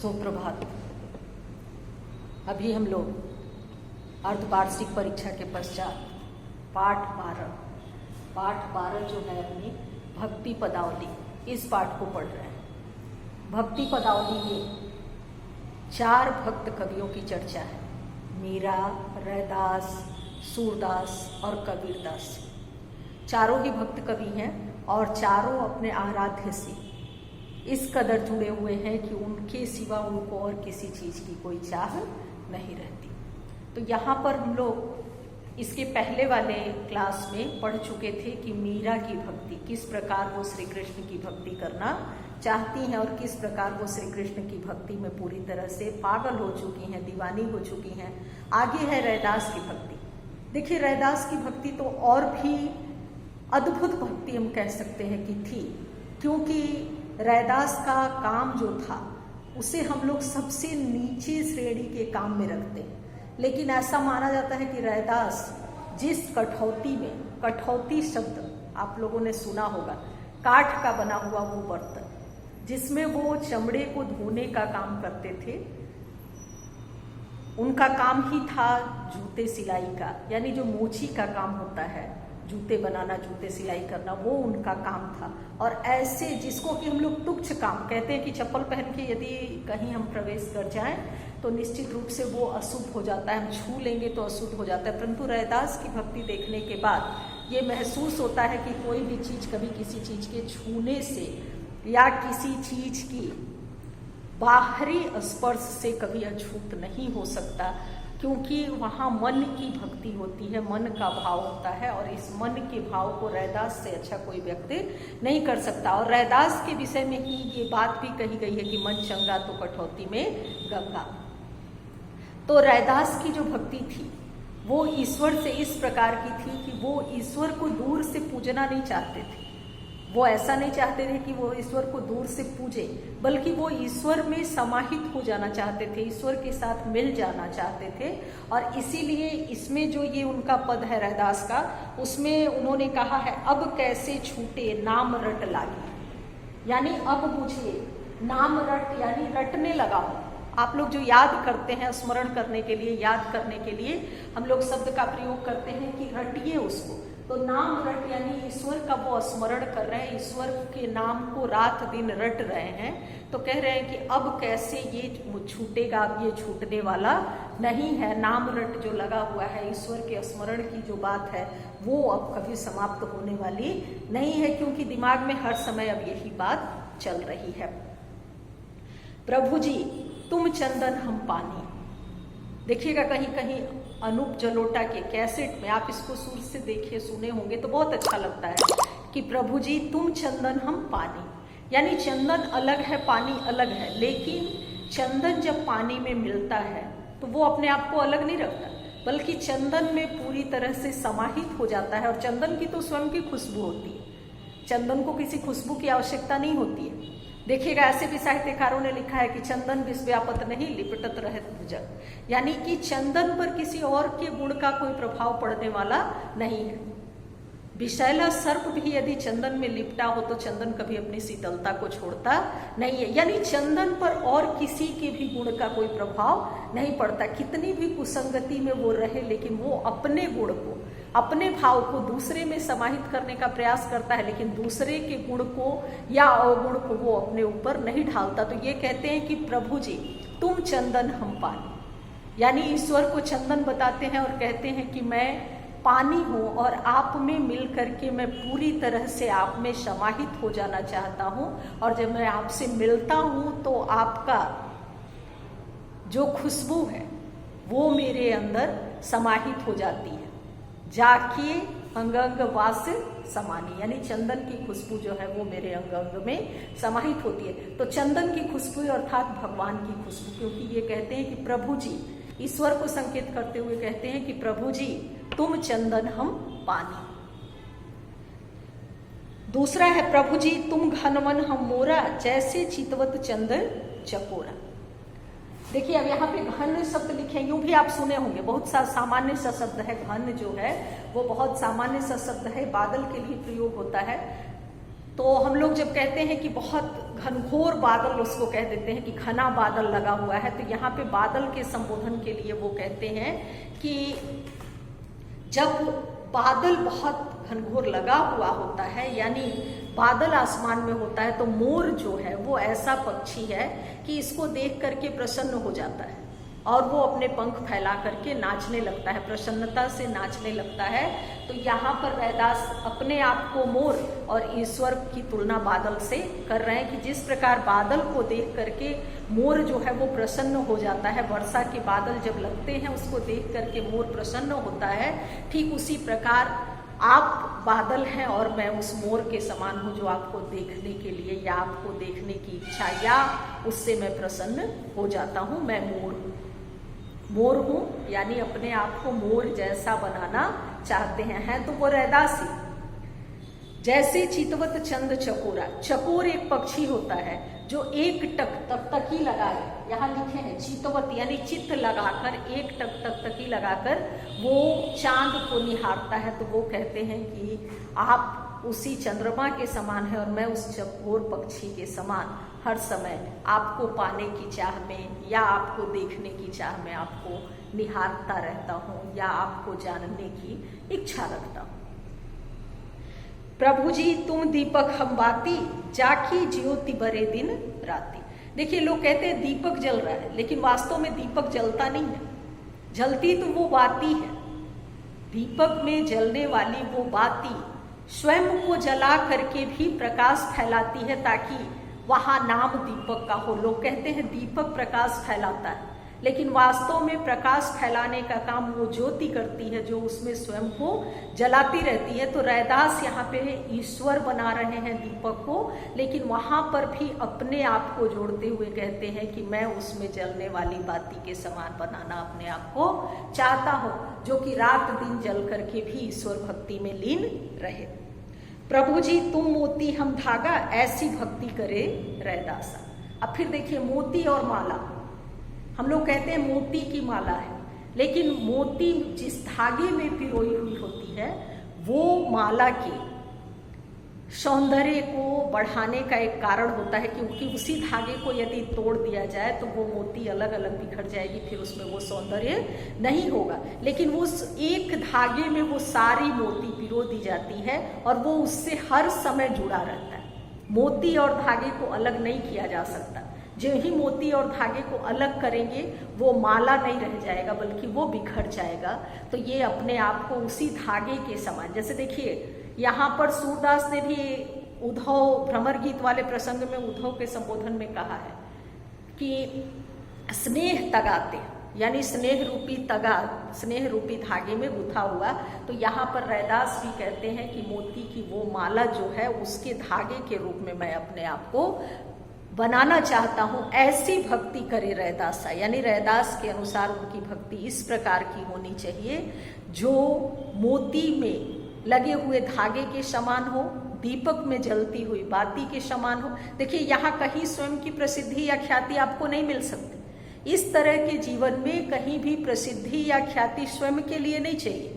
सुप्रभात। अभी हम लोग अर्धवार्षिक परीक्षा के पश्चात पाठ 12 जो है अपनी भक्ति पदावली, इस पाठ को पढ़ रहे हैं। भक्ति पदावली में 4 भक्त कवियों की चर्चा है, मीरा, रैदास, सूरदास और कबीरदास। चारों ही भक्त कवि हैं और चारों अपने आराध्य से इस कदर जुड़े हुए हैं कि उनके सिवा उनको और किसी चीज़ की कोई चाह नहीं रहती। तो यहाँ पर हम लोग इसके पहले वाले क्लास में पढ़ चुके थे कि मीरा की भक्ति, किस प्रकार वो श्री कृष्ण की भक्ति करना चाहती हैं और किस प्रकार वो श्री कृष्ण की भक्ति में पूरी तरह से पागल हो चुकी हैं, दीवानी हो चुकी हैं। आगे है रैदास की भक्ति। देखिए, रैदास की भक्ति तो और भी अद्भुत भक्ति हम कह सकते हैं कि थी, क्योंकि रैदास का काम जो था उसे हम लोग सबसे नीचे श्रेणी के काम में रखते हैं। लेकिन ऐसा माना जाता है कि रैदास जिस कठौती में, कठौती शब्द आप लोगों ने सुना होगा, काठ का बना हुआ वो बर्तन जिसमें वो चमड़े को धोने का काम करते थे, उनका काम ही था जूते सिलाई का, यानी जो मोची का काम होता है, जूते बनाना, जूते सिलाई करना, वो उनका काम था। और ऐसे जिसको कि हम लोग तुच्छ काम कहते हैं कि चप्पल पहन के यदि कहीं हम प्रवेश कर जाएं तो निश्चित रूप से वो अशुभ हो जाता है, हम छू लेंगे तो अशुद्ध हो जाता है। परंतु रैदास की भक्ति देखने के बाद ये महसूस होता है कि कोई भी चीज़ कभी किसी चीज़ के छूने से या किसी चीज़ की बाहरी स्पर्श से कभी अछूत नहीं हो सकता, क्योंकि वहाँ मन की भक्ति होती है, मन का भाव होता है और इस मन के भाव को रैदास से अच्छा कोई व्यक्ति नहीं कर सकता। और रैदास के विषय में ही ये बात भी कही गई है कि मन चंगा तो कठौती में गंगा। तो रैदास की जो भक्ति थी वो ईश्वर से इस प्रकार की थी कि वो ईश्वर को दूर से पूजना नहीं चाहते थे। वो ऐसा नहीं चाहते थे कि वो ईश्वर को दूर से पूजे, बल्कि वो ईश्वर में समाहित हो जाना चाहते थे, ईश्वर के साथ मिल जाना चाहते थे। और इसीलिए इसमें जो ये उनका पद है रैदास का, उसमें उन्होंने कहा है, अब कैसे छूटे नाम रट लागी, यानी अब मुझे नाम रट, यानी रटने लगा हूँ। आप लोग जो याद करते हैं, स्मरण करने के लिए, याद करने के लिए हम लोग शब्द का प्रयोग करते हैं कि रटिए उसको। तो नाम रट यानी ईश्वर का वो स्मरण कर रहे हैं, ईश्वर के नाम को रात दिन रट रहे हैं। तो कह रहे हैं कि अब कैसे ये छूटेगा, अब ये छूटने वाला नहीं है। नाम रट जो लगा हुआ है, ईश्वर के स्मरण की जो बात है, वो अब कभी समाप्त होने वाली नहीं है, क्योंकि दिमाग में हर समय अब यही बात चल रही है। प्रभु जी तुम चंदन हम पानी। देखिएगा कहीं कहीं अनूप जलोटा के कैसेट में, आप इसको सुर से देखिए, सुने होंगे तो बहुत अच्छा लगता है कि प्रभु जी तुम चंदन हम पानी, यानी चंदन अलग है, पानी अलग है। लेकिन चंदन जब पानी में मिलता है तो वो अपने आप को अलग नहीं रखता, बल्कि चंदन में पूरी तरह से समाहित हो जाता है। और चंदन की तो स्वयं की खुशबू होती है, चंदन को किसी खुशबू की आवश्यकता नहीं होती है। देखिएगा ऐसे भी साहित्यकारों ने लिखा है कि चंदन विस्व्यापत नहीं लिपटत रहत भुजग, यानी कि चंदन पर किसी और के गुण का कोई प्रभाव पड़ने वाला नहीं है। विषैला सर्प भी यदि चंदन में लिपटा हो तो चंदन कभी अपनी शीतलता को छोड़ता नहीं है, यानी चंदन पर और किसी के भी गुण का कोई प्रभाव नहीं पड़ता। कितनी भी कुसंगति में वो रहे, लेकिन वो अपने गुण को, अपने भाव को दूसरे में समाहित करने का प्रयास करता है, लेकिन दूसरे के गुण को या अवगुण को वो अपने ऊपर नहीं ढालता। तो ये कहते हैं कि प्रभु जी तुम चंदन हम पानी, यानी ईश्वर को चंदन बताते हैं और कहते हैं कि मैं पानी हूँ और आप में मिल करके मैं पूरी तरह से आप में समाहित हो जाना चाहता हूँ। और जब मैं आपसे मिलता हूँ तो आपका जो खुशबू है वो मेरे अंदर समाहित हो जाती है। जाके अंग अंग वास समानी, यानी चंदन की खुशबू जो है वो मेरे अंग अंग में समाहित होती है। तो चंदन की खुशबू अर्थात भगवान की खुशबू, क्योंकि ये कहते हैं कि प्रभु जी, ईश्वर को संकेत करते हुए कहते हैं कि प्रभु जी तुम चंदन हम पानी। दूसरा है प्रभु जी तुम घनवन हम मोरा, जैसे चितवत चंदन चकोरा। देखिए अब यहाँ पे घन शब्द लिखे, यूं भी आप सुने होंगे, बहुत सा सामान्य सा शब्द है। घन जो है वो बहुत सामान्य सा शब्द है, बादल के लिए प्रयोग होता है। तो हम लोग जब कहते हैं कि बहुत घनघोर बादल, उसको कह देते हैं कि घना बादल लगा हुआ है, तो यहाँ पे बादल के संबोधन के लिए वो कहते हैं कि जब बादल बहुत घनघोर लगा हुआ होता है, यानी बादल आसमान में होता है, तो मोर जो है वो ऐसा पक्षी है कि इसको देख करके प्रसन्न हो जाता है और वो अपने पंख फैला करके नाचने लगता है, प्रसन्नता से नाचने लगता है। तो यहाँ पर रैदास अपने आप को मोर और ईश्वर की तुलना बादल से कर रहे हैं कि जिस प्रकार बादल को देख करके मोर जो है वो प्रसन्न हो जाता है, वर्षा के बादल जब लगते हैं उसको देख करके मोर प्रसन्न होता है, ठीक उसी प्रकार आप बादल हैं और मैं उस मोर के समान हूँ जो आपको देखने के लिए या आपको देखने की इच्छा या उससे मैं प्रसन्न हो जाता हूँ। मैं मोर हूँ, यानी अपने आप को मोर जैसा बनाना चाहते हैं तो वो रैदासी। जैसे चितवत चंद चकोरा, चकोर एक पक्षी होता है जो एक टकटकी लगाए, यहाँ लिखे हैं चितवत यानी चित्त लगाकर, एक टकटकी लगाकर वो चांद को निहारता है, तो वो कहते हैं कि आप उसी चंद्रमा के समान है और मैं उस चकोर पक्षी के समान हर समय आपको पाने की चाह में या आपको देखने की चाह में आपको निहारता रहता हूँ या आपको जानने की इच्छा रखता हूँ। प्रभु जी तुम दीपक हम बाती, जाकी ज्योति बरे दिन राती। देखिए लोग कहते हैं दीपक जल रहा है, लेकिन वास्तव में दीपक जलता नहीं है, जलती तो वो बाती है। दीपक में जलने वाली वो बाती स्वयं को जला करके भी प्रकाश फैलाती है ताकि वहां नाम दीपक का हो। लोग कहते हैं दीपक प्रकाश फैलाता है, लेकिन वास्तव में प्रकाश फैलाने का काम वो ज्योति करती है जो उसमें स्वयं को जलाती रहती है। तो रैदास यहाँ पे ईश्वर बना रहे हैं दीपक को, लेकिन वहां पर भी अपने आप को जोड़ते हुए कहते हैं कि मैं उसमें जलने वाली बाती के समान बनाना अपने आप को चाहता हूँ, जो कि रात दिन जल करके भी ईश्वर भक्ति में लीन रहे। प्रभु जी तुम मोती हम धागा, ऐसी भक्ति करे रैदासा। अब फिर देखिए मोती और माला, हम लोग कहते हैं मोती की माला है, लेकिन मोती जिस धागे में पिरोई हुई होती है वो माला के सौंदर्य को बढ़ाने का एक कारण होता है, क्योंकि उसी धागे को यदि तोड़ दिया जाए तो वो मोती अलग अलग बिखर जाएगी, फिर उसमें वो सौंदर्य नहीं होगा। लेकिन उस एक धागे में वो सारी मोती पिरो दी जाती है और वो उससे हर समय जुड़ा रहता है। मोती और धागे को अलग नहीं किया जा सकता। जो ही मोती और धागे को अलग करेंगे वो माला नहीं रह जाएगा, बल्कि वो बिखर जाएगा। तो ये अपने आप को उसी धागे के समान, जैसे देखिए यहाँ पर सूरदास ने भी उद्धव भ्रमर गीत वाले प्रसंग में उद्धव के संबोधन में कहा है कि स्नेह तगाते, यानी स्नेह रूपी तगा, स्नेह रूपी धागे में गुथा हुआ। तो यहाँ पर रैदास भी कहते हैं कि मोती की वो माला जो है उसके धागे के रूप में मैं अपने आप को बनाना चाहता हूँ। ऐसी भक्ति करे रैदासा, यानी रैदास के अनुसार उनकी भक्ति इस प्रकार की होनी चाहिए जो मोती में लगे हुए धागे के समान हो, दीपक में जलती हुई बाती के समान हो। देखिए यहाँ कहीं स्वयं की प्रसिद्धि या ख्याति आपको नहीं मिल सकती। इस तरह के जीवन में कहीं भी प्रसिद्धि या ख्याति स्वयं के लिए नहीं चाहिए,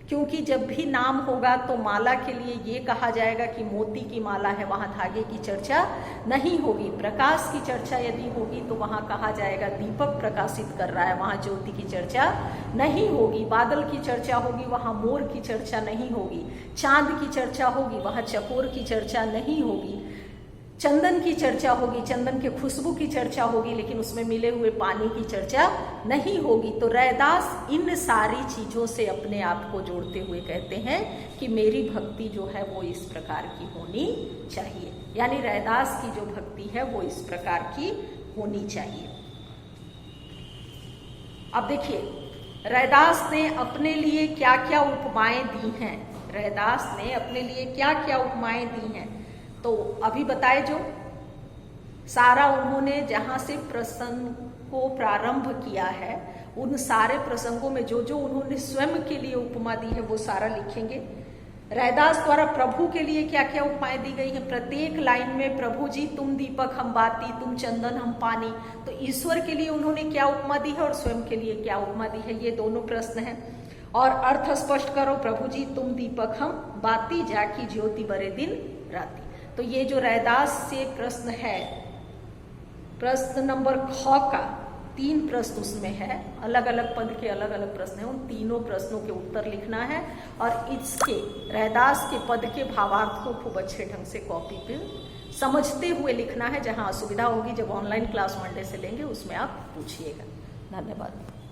क्योंकि जब भी नाम होगा तो माला के लिए ये कहा जाएगा कि मोती की माला है, वहाँ धागे की चर्चा नहीं होगी। प्रकाश की चर्चा यदि होगी तो वहाँ कहा जाएगा दीपक प्रकाशित कर रहा है, वहाँ ज्योति की चर्चा नहीं होगी। बादल की चर्चा होगी, वहाँ मोर की चर्चा नहीं होगी। चांद की चर्चा होगी, वहाँ चकोर की चर्चा नहीं होगी। चंदन की चर्चा होगी, चंदन के खुशबू की चर्चा होगी, लेकिन उसमें मिले हुए पानी की चर्चा नहीं होगी। तो रैदास इन सारी चीजों से अपने आप को जोड़ते हुए कहते हैं कि मेरी भक्ति जो है वो इस प्रकार की होनी चाहिए, यानी रैदास की जो भक्ति है वो इस प्रकार की होनी चाहिए। अब देखिए रैदास ने अपने लिए क्या क्या उपमाएं दी हैं, रैदास ने अपने लिए क्या क्या उपमाएं दी हैं। तो अभी बताए जो सारा उन्होंने जहाँ से प्रसंग को प्रारंभ किया है, उन सारे प्रसंगों में जो जो उन्होंने स्वयं के लिए उपमा दी है वो सारा लिखेंगे। रैदास द्वारा प्रभु के लिए क्या क्या उपमाएं दी गई हैं, प्रत्येक लाइन में प्रभु जी तुम दीपक हम बाती, तुम चंदन हम पानी। तो ईश्वर के लिए उन्होंने क्या उपमा दी है और स्वयं के लिए क्या उपमा दी है, ये दोनों प्रश्न हैं। और अर्थ स्पष्ट करो, प्रभु जी तुम दीपक हम बाती, जाकी ज्योति बरे दिन राती। तो ये जो रैदास से प्रश्न है, प्रश्न नंबर ख का 3 प्रश्न उसमें है, अलग अलग पद के अलग अलग प्रश्न हैं, उन तीनों प्रश्नों के उत्तर लिखना है और इसके रैदास के पद के भावार्थ को खूब अच्छे ढंग से कॉपी पे समझते हुए लिखना है। जहां असुविधा होगी जब ऑनलाइन क्लास मंडे से लेंगे उसमें आप पूछिएगा। धन्यवाद।